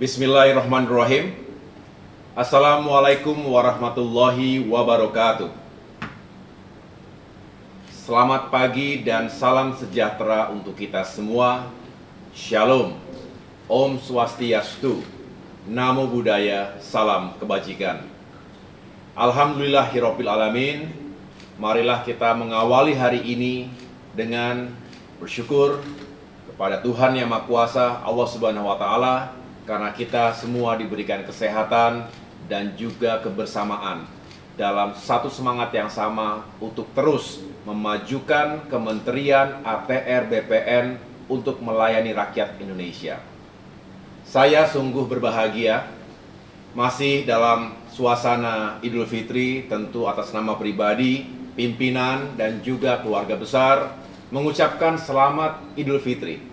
Bismillahirrahmanirrahim. Assalamualaikum warahmatullahi wabarakatuh. Selamat pagi dan salam sejahtera untuk kita semua. Shalom, Om Swastiastu, Namo Buddhaya, salam kebajikan. Alhamdulillahirabbil alamin. Marilah kita mengawali hari ini dengan bersyukur kepada Tuhan Yang Maha Kuasa, Allah Subhanahu wa taala, karena kita semua diberikan kesehatan dan juga kebersamaan dalam satu semangat yang sama untuk terus memajukan Kementerian ATR BPN untuk melayani rakyat Indonesia. Saya sungguh berbahagia masih dalam suasana Idul Fitri, tentu atas nama pribadi, pimpinan dan juga keluarga besar mengucapkan selamat Idul Fitri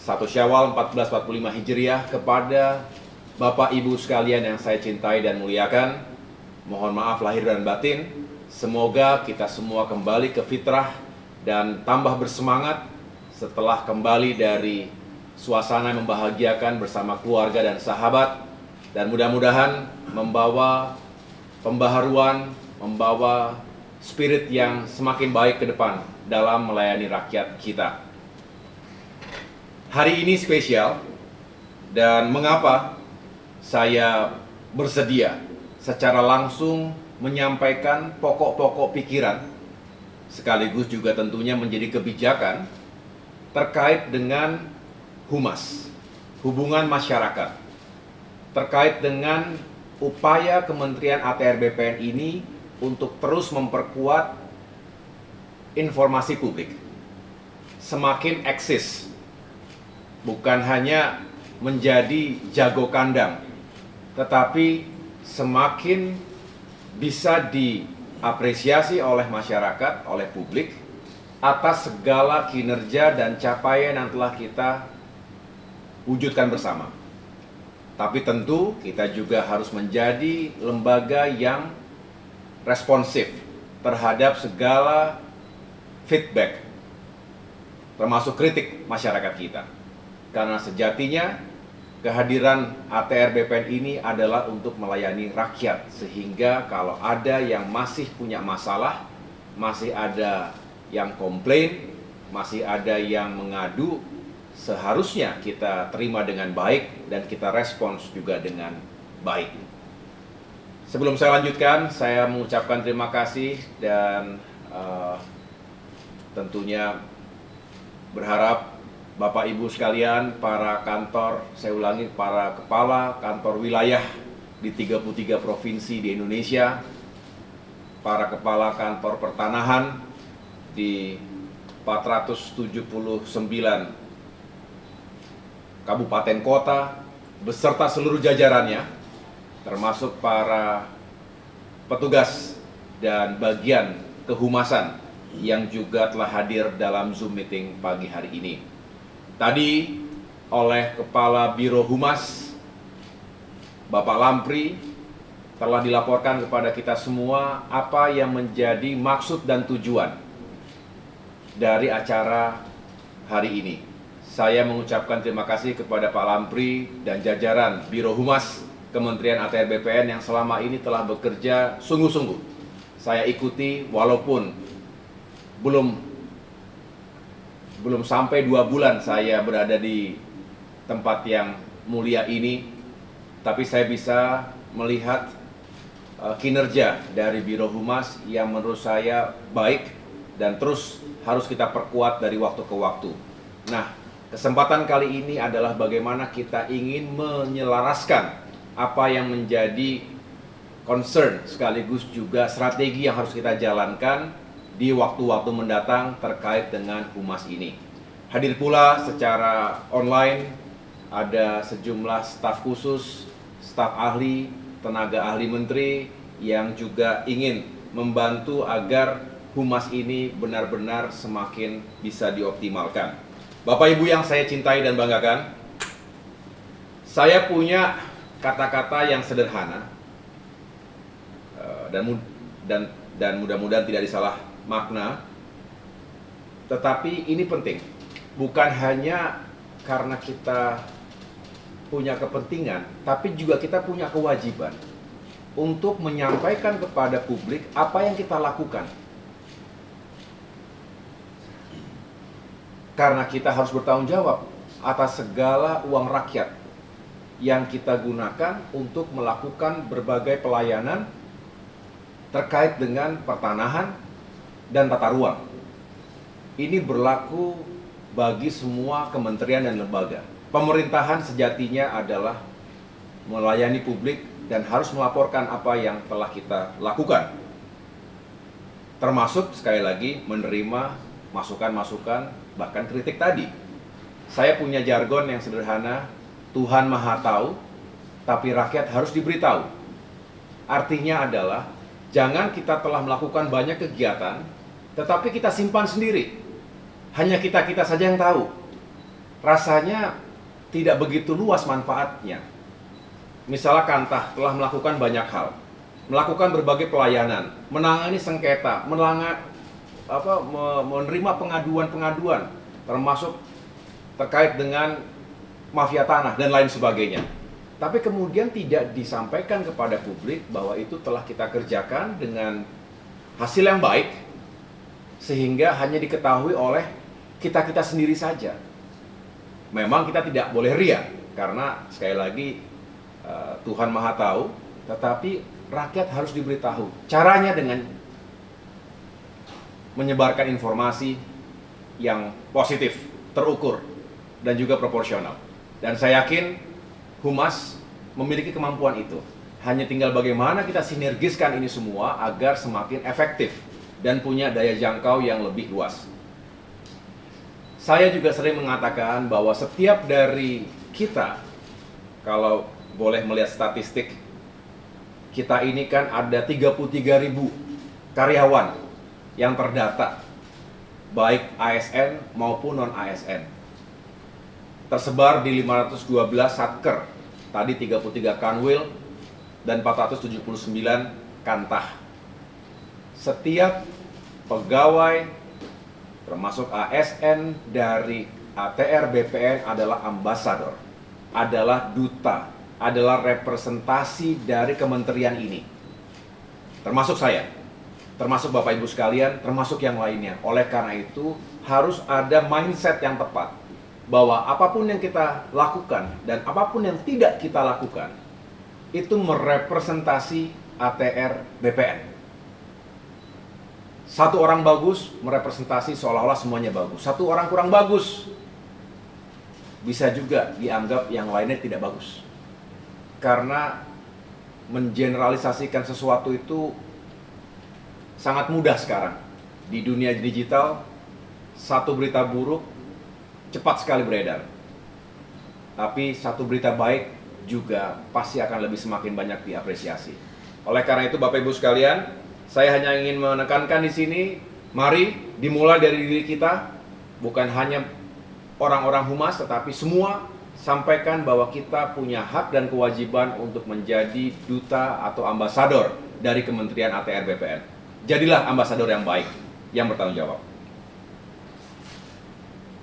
1 Syawal 1445 Hijriah kepada Bapak Ibu sekalian yang saya cintai dan muliakan. Mohon maaf lahir dan batin. Semoga kita semua kembali ke fitrah dan tambah bersemangat setelah kembali dari suasana yang membahagiakan bersama keluarga dan sahabat, dan mudah-mudahan membawa pembaharuan, membawa spirit yang semakin baik ke depan dalam melayani rakyat kita. Hari ini spesial, dan mengapa saya bersedia secara langsung menyampaikan pokok-pokok pikiran sekaligus juga tentunya menjadi kebijakan terkait dengan humas, hubungan masyarakat, terkait dengan upaya Kementerian ATR BPN ini untuk terus memperkuat informasi publik semakin eksis, bukan hanya menjadi jago kandang, tetapi semakin bisa diapresiasi oleh masyarakat, oleh publik atas segala kinerja dan capaian yang telah kita wujudkan bersama. Tapi tentu kita juga harus menjadi lembaga yang responsif terhadap segala feedback, termasuk kritik masyarakat kita. Karena sejatinya kehadiran ATR BPN ini adalah untuk melayani rakyat, sehingga kalau ada yang masih punya masalah, masih ada yang komplain, masih ada yang mengadu, seharusnya kita terima dengan baik dan kita respons juga dengan baik. Sebelum saya lanjutkan, saya mengucapkan terima kasih dan tentunya berharap Bapak Ibu sekalian, para kantor, saya ulangi, para kepala kantor wilayah di 33 provinsi di Indonesia, para kepala kantor pertanahan di 479 kabupaten kota, beserta seluruh jajarannya, termasuk para petugas dan bagian kehumasan yang juga telah hadir dalam Zoom meeting pagi hari ini. Tadi oleh Kepala Biro Humas, Bapak Lampri, telah dilaporkan kepada kita semua apa yang menjadi maksud dan tujuan dari acara hari ini. Saya mengucapkan terima kasih kepada Pak Lampri dan jajaran Biro Humas Kementerian ATR BPN yang selama ini telah bekerja sungguh-sungguh. Saya ikuti walaupun belum sampai 2 bulan saya berada di tempat yang mulia ini, tapi saya bisa melihat kinerja dari Biro Humas yang menurut saya baik dan terus harus kita perkuat dari waktu ke waktu. Nah, kesempatan kali ini adalah bagaimana kita ingin menyelaraskan apa yang menjadi concern sekaligus juga strategi yang harus kita jalankan di waktu-waktu mendatang terkait dengan humas ini. Hadir pula secara online ada sejumlah staf khusus, staf ahli, tenaga ahli menteri yang juga ingin membantu agar humas ini benar-benar semakin bisa dioptimalkan. Bapak Ibu yang saya cintai dan banggakan, saya punya kata-kata yang sederhana dan mudah-mudahan tidak disalah makna, tetapi ini penting, bukan hanya karena kita punya kepentingan, tapi juga kita punya kewajiban untuk menyampaikan kepada publik apa yang kita lakukan. Karena kita harus bertanggung jawab atas segala uang rakyat yang kita gunakan untuk melakukan berbagai pelayanan terkait dengan pertanahan dan tata ruang. Ini berlaku bagi semua kementerian dan lembaga. Pemerintahan sejatinya adalah melayani publik dan harus melaporkan apa yang telah kita lakukan. Termasuk sekali lagi menerima masukan-masukan, bahkan kritik tadi. Saya punya jargon yang sederhana, Tuhan Maha Tahu, tapi rakyat harus diberitahu. Artinya adalah, jangan kita telah melakukan banyak kegiatan, tetapi kita simpan sendiri. Hanya kita-kita saja yang tahu. Rasanya tidak begitu luas manfaatnya. Misalnya Kantah telah melakukan banyak hal, melakukan berbagai pelayanan, menangani sengketa, menerima pengaduan-pengaduan, termasuk terkait dengan mafia tanah dan lain sebagainya. Tapi kemudian tidak disampaikan kepada publik bahwa itu telah kita kerjakan dengan hasil yang baik, sehingga hanya diketahui oleh kita-kita sendiri saja. Memang kita tidak boleh ria, karena sekali lagi Tuhan Maha Tahu, tetapi rakyat harus diberitahu. Caranya dengan menyebarkan informasi yang positif, terukur, dan juga proporsional. Dan saya yakin Humas memiliki kemampuan itu. Hanya tinggal bagaimana kita sinergiskan ini semua agar semakin efektif dan punya daya jangkau yang lebih luas. Saya juga sering mengatakan bahwa setiap dari kita, kalau boleh melihat statistik, kita ini kan ada 33.000 karyawan yang terdata, baik ASN maupun non-ASN. Tersebar di 512 satker, tadi 33 kanwil, dan 479 kantah. Setiap pegawai, termasuk ASN dari ATR BPN adalah ambasador, adalah duta, adalah representasi dari kementerian ini. Termasuk saya, termasuk Bapak Ibu sekalian, termasuk yang lainnya. Oleh karena itu, harus ada mindset yang tepat, bahwa apapun yang kita lakukan dan apapun yang tidak kita lakukan, itu merepresentasi ATR BPN. Satu orang bagus merepresentasi seolah-olah semuanya bagus. Satu orang kurang bagus, bisa juga dianggap yang lainnya tidak bagus. Karena mengeneralisasikan sesuatu itu sangat mudah sekarang. Di dunia digital, satu berita buruk cepat sekali beredar. Tapi satu berita baik juga pasti akan lebih semakin banyak diapresiasi. Oleh karena itu Bapak Ibu sekalian, saya hanya ingin menekankan di sini, mari dimulai dari diri kita, bukan hanya orang-orang humas, tetapi semua sampaikan bahwa kita punya hak dan kewajiban untuk menjadi duta atau ambasador dari Kementerian ATR BPN. Jadilah ambasador yang baik, yang bertanggung jawab.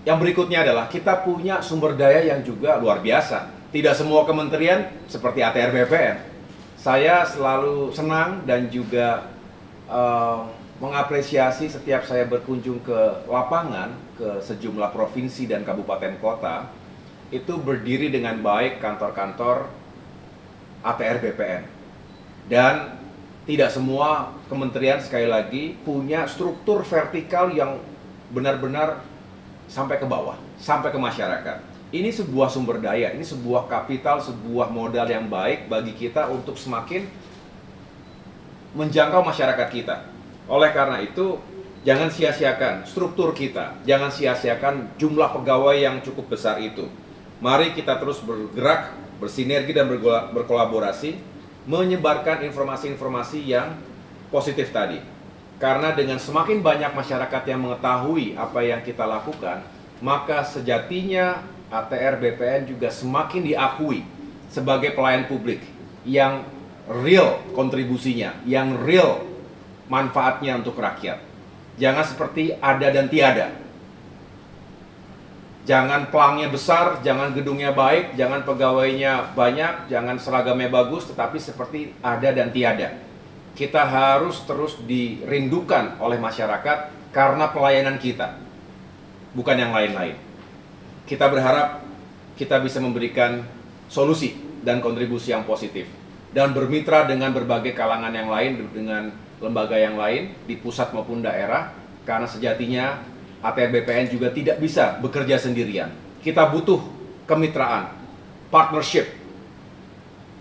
Yang berikutnya adalah kita punya sumber daya yang juga luar biasa. Tidak semua kementerian seperti ATR BPN. Saya selalu senang dan juga mengapresiasi setiap saya berkunjung ke lapangan, ke sejumlah provinsi dan kabupaten kota, itu berdiri dengan baik kantor-kantor ATR BPN. Dan tidak semua kementerian sekali lagi punya struktur vertikal yang benar-benar sampai ke bawah, sampai ke masyarakat. Ini sebuah sumber daya, ini sebuah kapital, sebuah modal yang baik bagi kita untuk semakin menjangkau masyarakat kita. Oleh karena itu, jangan sia-siakan struktur kita, jangan sia-siakan jumlah pegawai yang cukup besar itu. Mari kita terus bergerak, bersinergi dan berkolaborasi, menyebarkan informasi-informasi yang positif tadi. Karena dengan semakin banyak masyarakat yang mengetahui apa yang kita lakukan, maka sejatinya ATR BPN juga semakin diakui sebagai pelayan publik yang real kontribusinya, yang real manfaatnya untuk rakyat. Jangan seperti ada dan tiada. Jangan pelangnya besar, jangan gedungnya baik, jangan pegawainya banyak, jangan seragamnya bagus, tetapi seperti ada dan tiada. Kita harus terus dirindukan oleh masyarakat karena pelayanan kita, bukan yang lain-lain. Kita berharap kita bisa memberikan solusi dan kontribusi yang positif dan bermitra dengan berbagai kalangan yang lain, dengan lembaga yang lain di pusat maupun daerah, karena sejatinya ATR BPN juga tidak bisa bekerja sendirian. Kita butuh kemitraan, partnership,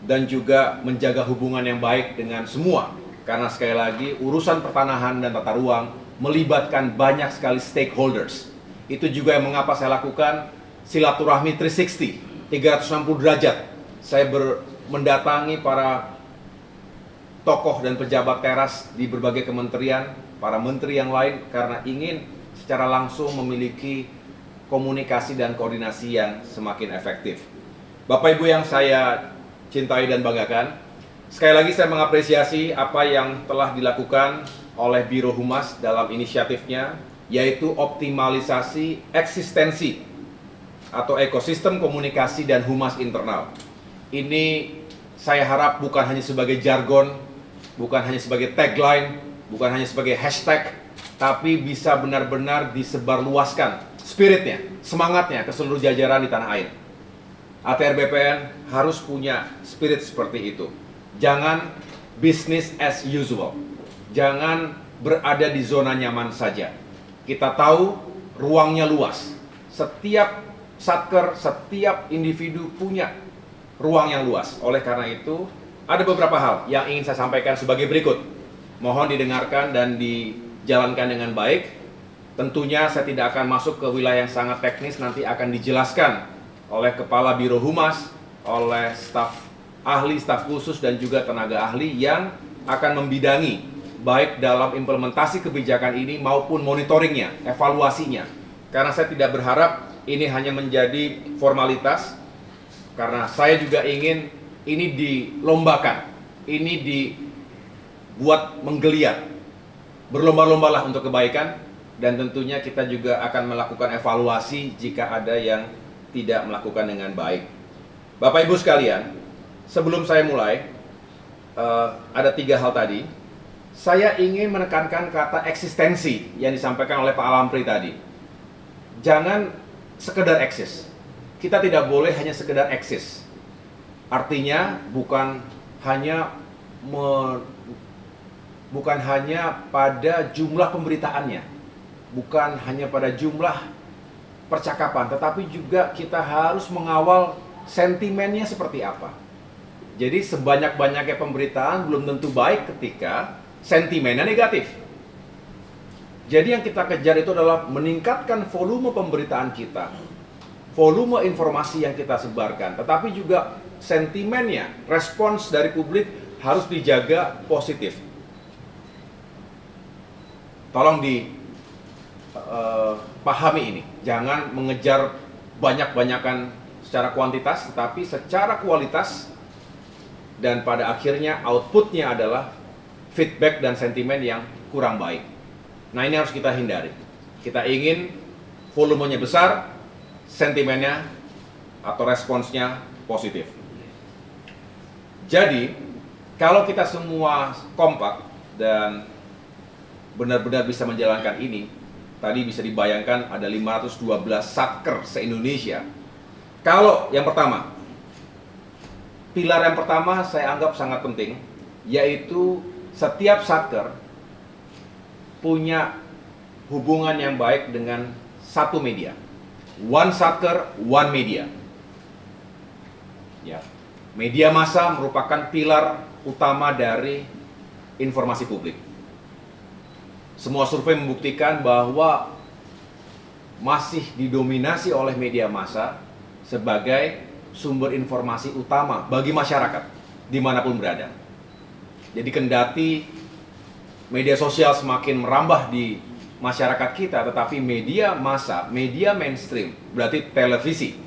dan juga menjaga hubungan yang baik dengan semua. Karena sekali lagi, urusan pertanahan dan tata ruang melibatkan banyak sekali stakeholders. Itu juga yang mengapa saya lakukan silaturahmi 360, 360 derajat. Saya mendatangi para tokoh dan pejabat teras di berbagai kementerian, para menteri yang lain, karena ingin secara langsung memiliki komunikasi dan koordinasi yang semakin efektif. Bapak Ibu yang saya cintai dan banggakan, sekali lagi saya mengapresiasi apa yang telah dilakukan oleh Biro Humas dalam inisiatifnya, yaitu optimalisasi eksistensi atau ekosistem komunikasi dan humas internal. Ini saya harap bukan hanya sebagai jargon, bukan hanya sebagai tagline, bukan hanya sebagai hashtag, tapi bisa benar-benar disebarluaskan spiritnya, semangatnya ke seluruh jajaran di tanah air. ATR BPN harus punya spirit seperti itu. Jangan business as usual. Jangan berada di zona nyaman saja. Kita tahu ruangnya luas. Setiap satker, setiap individu punya ruang yang luas. Oleh karena itu, ada beberapa hal yang ingin saya sampaikan sebagai berikut. Mohon didengarkan dan dijalankan dengan baik. Tentunya saya tidak akan masuk ke wilayah yang sangat teknis, nanti akan dijelaskan oleh Kepala Biro Humas, oleh staf ahli, staf khusus, dan juga tenaga ahli yang akan membidangi baik dalam implementasi kebijakan ini maupun monitoringnya, evaluasinya. Karena saya tidak berharap ini hanya menjadi formalitas, karena saya juga ingin ini dilombakan, ini dibuat menggeliat, berlomba-lombalah untuk kebaikan, dan tentunya kita juga akan melakukan evaluasi jika ada yang tidak melakukan dengan baik. Bapak Ibu sekalian, sebelum saya mulai, ada 3 hal tadi. Saya ingin menekankan kata eksistensi yang disampaikan oleh Pak Alampri tadi. Jangan sekedar eksis. Kita tidak boleh hanya sekedar eksis. Artinya bukan hanya pada jumlah pemberitaannya, bukan hanya pada jumlah percakapan, tetapi juga kita harus mengawal sentimennya seperti apa. Jadi sebanyak-banyaknya pemberitaan belum tentu baik ketika sentimennya negatif. Jadi yang kita kejar itu adalah meningkatkan volume pemberitaan kita, volume informasi yang kita sebarkan, tetapi juga sentimennya, respons dari publik harus dijaga positif. Tolong dipahami ini, jangan mengejar banyak-banyakan secara kuantitas, tetapi secara kualitas, dan pada akhirnya outputnya adalah feedback dan sentimen yang kurang baik. Nah, ini harus kita hindari. Kita ingin volumenya besar, sentimennya atau responsnya positif. Jadi, kalau kita semua kompak dan benar-benar bisa menjalankan ini, tadi bisa dibayangkan ada 512 satker se-Indonesia. Kalau yang pertama, pilar yang pertama saya anggap sangat penting, yaitu setiap satker punya hubungan yang baik dengan satu media. One satker, one media. Ya. Media massa merupakan pilar utama dari informasi publik. Semua survei membuktikan bahwa masih didominasi oleh media massa sebagai sumber informasi utama bagi masyarakat dimanapun berada. Jadi kendati media sosial semakin merambah di masyarakat kita, tetapi media massa, media mainstream, berarti televisi,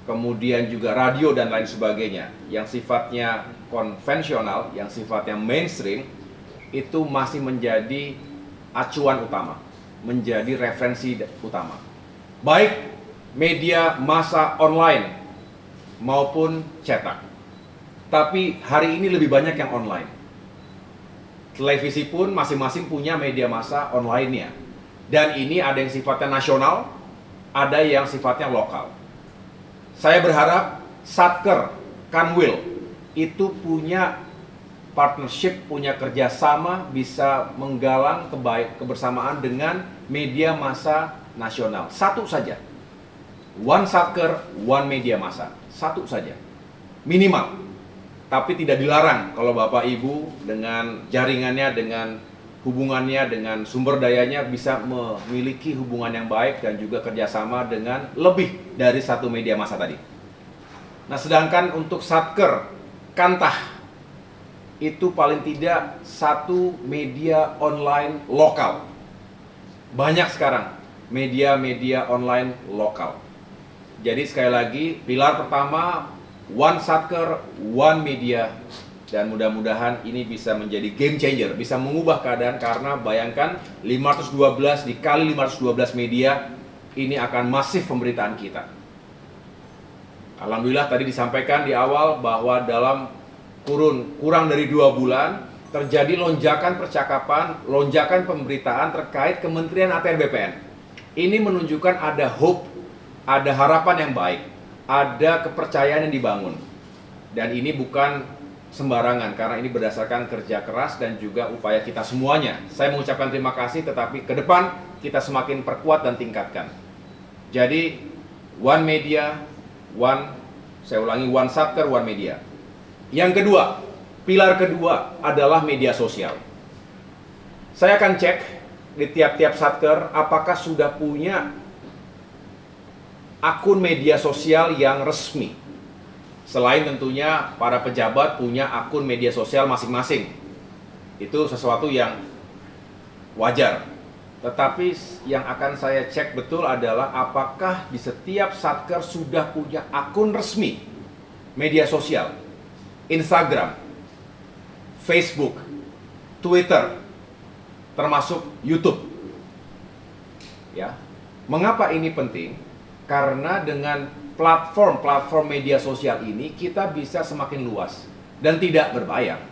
kemudian juga radio dan lain sebagainya, yang sifatnya konvensional, yang sifatnya mainstream, itu masih menjadi acuan utama. menjadi referensi utama. Baik media massa online maupun cetak. Tapi hari ini lebih banyak yang online. Televisi pun masing-masing punya media massa online-nya. Dan ini ada yang sifatnya nasional, ada yang sifatnya lokal. Saya berharap Satker, Kanwil itu punya partnership, punya kerjasama, bisa menggalang kebersamaan dengan media massa nasional. Satu saja. One Satker, one media massa. Satu saja. Minimal. Tapi tidak dilarang kalau Bapak Ibu dengan jaringannya, dengan hubungannya, dengan sumber dayanya bisa memiliki hubungan yang baik dan juga kerjasama dengan lebih dari satu media massa tadi. Nah, sedangkan untuk Satker, Kantah, itu paling tidak satu media online lokal. Banyak sekarang media-media online lokal. Jadi sekali lagi, pilar pertama, One Satker, One Media, dan mudah-mudahan ini bisa menjadi game changer, bisa mengubah keadaan, karena bayangkan 512 dikali 512 media, ini akan masif pemberitaan kita. Alhamdulillah tadi disampaikan di awal bahwa dalam kurang dari 2 bulan terjadi lonjakan percakapan, lonjakan pemberitaan terkait Kementerian ATR BPN. Ini menunjukkan ada hope, ada harapan yang baik, ada kepercayaan yang dibangun. Dan ini bukan sembarangan, karena ini berdasarkan kerja keras dan juga upaya kita semuanya. Saya mengucapkan terima kasih, tetapi ke depan kita semakin perkuat dan tingkatkan. Jadi One Media, saya ulangi, One Satker, One Media. Yang kedua, pilar kedua adalah media sosial. Saya akan cek di tiap-tiap Satker apakah sudah punya akun media sosial yang resmi. Selain tentunya para pejabat punya akun media sosial masing-masing. Itu sesuatu yang wajar. Tetapi yang akan saya cek betul adalah apakah di setiap Satker sudah punya akun resmi media sosial. Instagram, Facebook, Twitter, termasuk YouTube. Ya. Mengapa ini penting? Karena dengan platform media sosial ini kita bisa semakin luas dan tidak berbayar.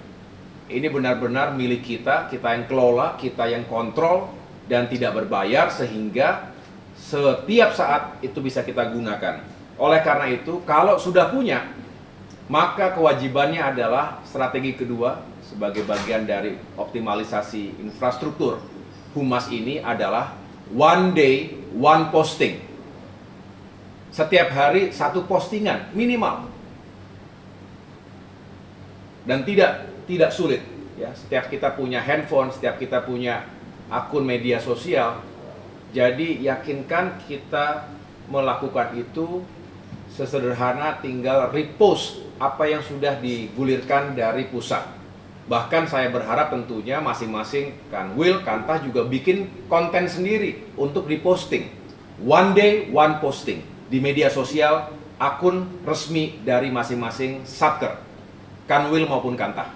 Ini benar-benar milik kita, kita yang kelola, kita yang kontrol, dan tidak berbayar, sehingga setiap saat itu bisa kita gunakan. Oleh karena itu, kalau sudah punya, maka kewajibannya adalah strategi kedua sebagai bagian dari optimalisasi infrastruktur Humas ini adalah one day, one posting. Setiap hari satu postingan minimal. Dan tidak sulit ya. Setiap kita punya handphone, setiap kita punya akun media sosial. Jadi yakinkan kita melakukan itu sesederhana tinggal repost apa yang sudah digulirkan dari pusat. Bahkan saya berharap tentunya masing-masing Kanwil, Kantah juga bikin konten sendiri untuk diposting. One day, one posting di media sosial, akun resmi dari masing-masing Satker, Kanwil maupun Kantah.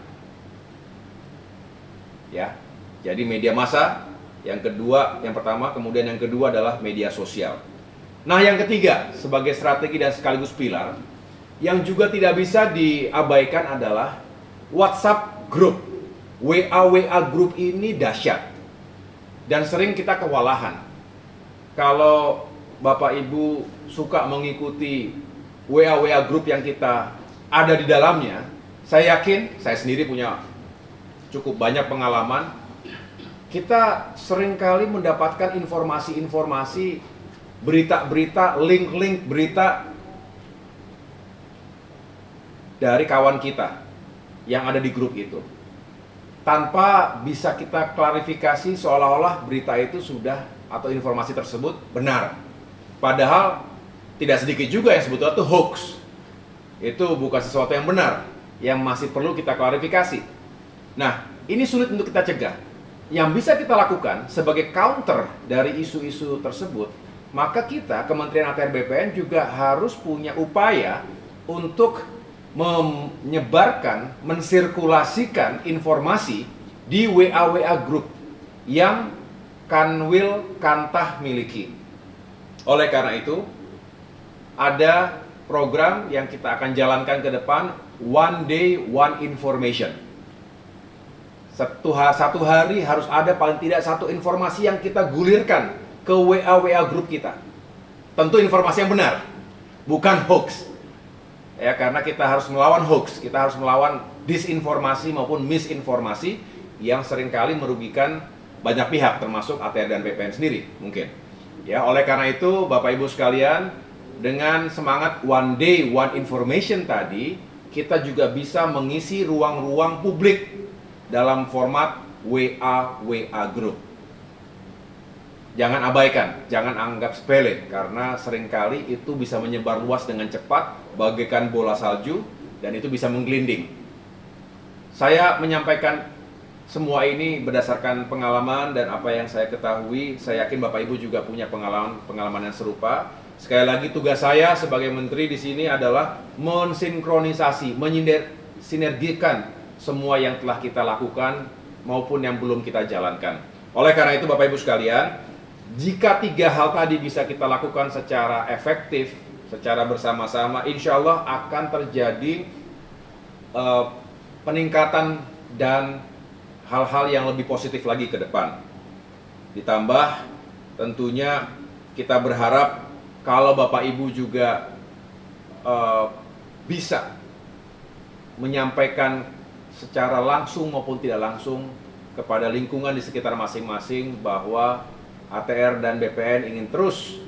Ya, jadi media massa yang kedua, yang pertama, kemudian yang kedua adalah media sosial. Nah, yang ketiga sebagai strategi dan sekaligus pilar yang juga tidak bisa diabaikan adalah WhatsApp group. WA group ini dahsyat dan sering kita kewalahan. Kalau Bapak Ibu suka mengikuti WA group yang kita ada di dalamnya, saya yakin, saya sendiri punya cukup banyak pengalaman, kita seringkali mendapatkan informasi-informasi, berita-berita, link-link berita dari kawan kita yang ada di grup itu, tanpa bisa kita klarifikasi, seolah-olah berita itu sudah atau informasi tersebut benar. Padahal tidak sedikit juga yang sebetulnya itu hoax. Itu bukan sesuatu yang benar, yang masih perlu kita klarifikasi. Nah, ini sulit untuk kita cegah. Yang bisa kita lakukan sebagai counter dari isu-isu tersebut, maka kita, Kementerian ATR BPN juga harus punya upaya untuk menyebarkan, mensirkulasikan informasi di WA group yang Kanwil Kantah miliki. Oleh karena itu, ada program yang kita akan jalankan ke depan, One Day One Information. Satu hari harus ada paling tidak satu informasi yang kita gulirkan ke WA grup kita. Tentu informasi yang benar, bukan hoax. Ya, karena kita harus melawan hoax, kita harus melawan disinformasi maupun misinformasi yang seringkali merugikan banyak pihak, termasuk ATR dan BPN sendiri mungkin. Ya, oleh karena itu Bapak Ibu sekalian, dengan semangat One Day One Information tadi, kita juga bisa mengisi ruang-ruang publik dalam format WA group. Jangan abaikan, jangan anggap sepele, karena seringkali itu bisa menyebar luas dengan cepat bagaikan bola salju dan itu bisa menggelinding. Saya menyampaikan semua ini berdasarkan pengalaman dan apa yang saya ketahui. Saya yakin Bapak Ibu juga punya pengalaman yang serupa. Sekali lagi, tugas saya sebagai menteri di sini adalah mensinkronisasi, sinergikan semua yang telah kita lakukan maupun yang belum kita jalankan. Oleh karena itu Bapak Ibu sekalian, jika 3 hal tadi bisa kita lakukan secara efektif, secara bersama-sama, insya Allah akan terjadi peningkatan dan hal-hal yang lebih positif lagi ke depan. Ditambah tentunya kita berharap kalau Bapak Ibu juga bisa menyampaikan secara langsung maupun tidak langsung kepada lingkungan di sekitar masing-masing bahwa ATR dan BPN ingin terus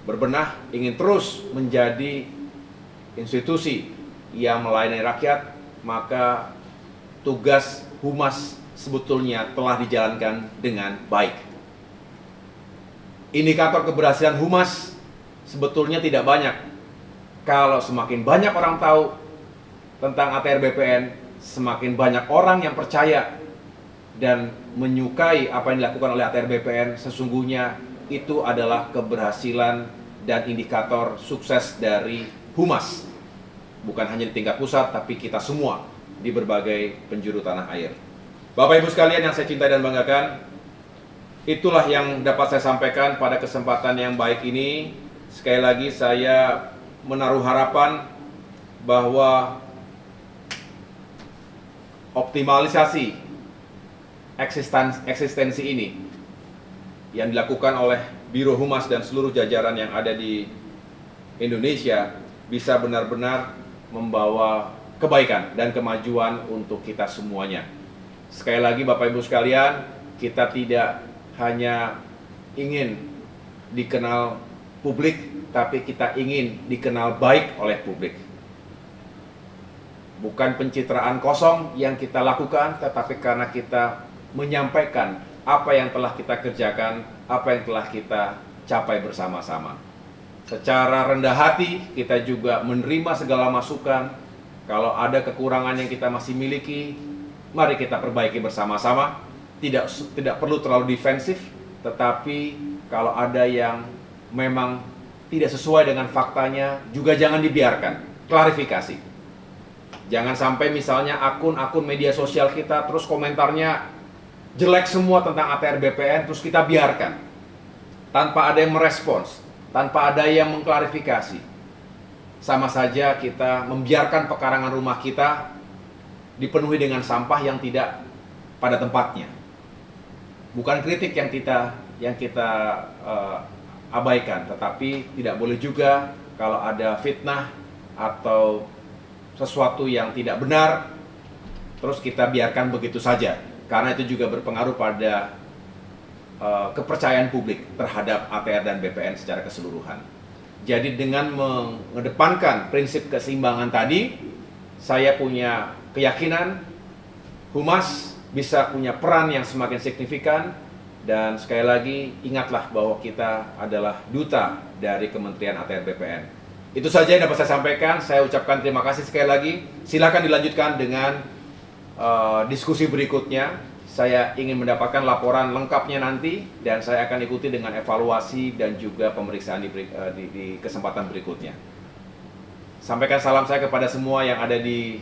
berbenah, ingin terus menjadi institusi yang melayani rakyat, maka tugas humas sebetulnya telah dijalankan dengan baik. Indikator keberhasilan humas sebetulnya tidak banyak. Kalau semakin banyak orang tahu tentang ATR BPN, semakin banyak orang yang percaya dan menyukai apa yang dilakukan oleh ATR BPN, sesungguhnya itu adalah keberhasilan dan indikator sukses dari humas. Bukan hanya di tingkat pusat, tapi kita semua di berbagai penjuru tanah air. Bapak Ibu sekalian yang saya cintai dan banggakan, itulah yang dapat saya sampaikan pada kesempatan yang baik ini. Sekali lagi saya menaruh harapan bahwa optimalisasi eksistensi ini yang dilakukan oleh Biro Humas dan seluruh jajaran yang ada di Indonesia bisa benar-benar membawa kebaikan dan kemajuan untuk kita semuanya. Sekali lagi Bapak Ibu sekalian, kita tidak hanya ingin dikenal publik, tapi kita ingin dikenal baik oleh publik. Bukan pencitraan kosong yang kita lakukan, tetapi karena kita menyampaikan apa yang telah kita kerjakan, apa yang telah kita capai bersama-sama. Secara rendah hati, kita juga menerima segala masukan. Kalau ada kekurangan yang kita masih miliki, mari kita perbaiki bersama-sama. Tidak perlu terlalu defensif, tetapi kalau ada yang memang tidak sesuai dengan faktanya, juga jangan dibiarkan, klarifikasi. Jangan sampai misalnya akun-akun media sosial kita terus komentarnya jelek semua tentang ATR BPN, terus kita biarkan tanpa ada yang merespons, tanpa ada yang mengklarifikasi. Sama saja kita membiarkan pekarangan rumah kita dipenuhi dengan sampah yang tidak pada tempatnya. Bukan kritik yang kita abaikan, tetapi tidak boleh juga kalau ada fitnah atau sesuatu yang tidak benar terus kita biarkan begitu saja, karena itu juga berpengaruh pada kepercayaan publik terhadap ATR dan BPN secara keseluruhan. Jadi dengan mengedepankan prinsip keseimbangan tadi, saya punya keyakinan Humas bisa punya peran yang semakin signifikan. Dan sekali lagi, ingatlah bahwa kita adalah duta dari Kementerian ATR BPN. Itu saja yang dapat saya sampaikan. Saya ucapkan terima kasih sekali lagi. Silakan dilanjutkan dengan diskusi berikutnya. Saya ingin mendapatkan laporan lengkapnya nanti, dan saya akan ikuti dengan evaluasi dan juga pemeriksaan di kesempatan berikutnya. Sampaikan salam saya kepada semua yang ada di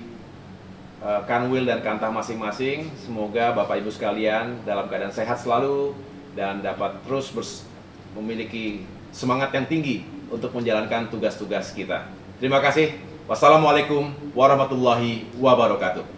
Kanwil dan Kantah masing-masing. Semoga Bapak Ibu sekalian dalam keadaan sehat selalu, dan dapat terus memiliki semangat yang tinggi untuk menjalankan tugas-tugas kita. Terima kasih. Wassalamualaikum warahmatullahi wabarakatuh.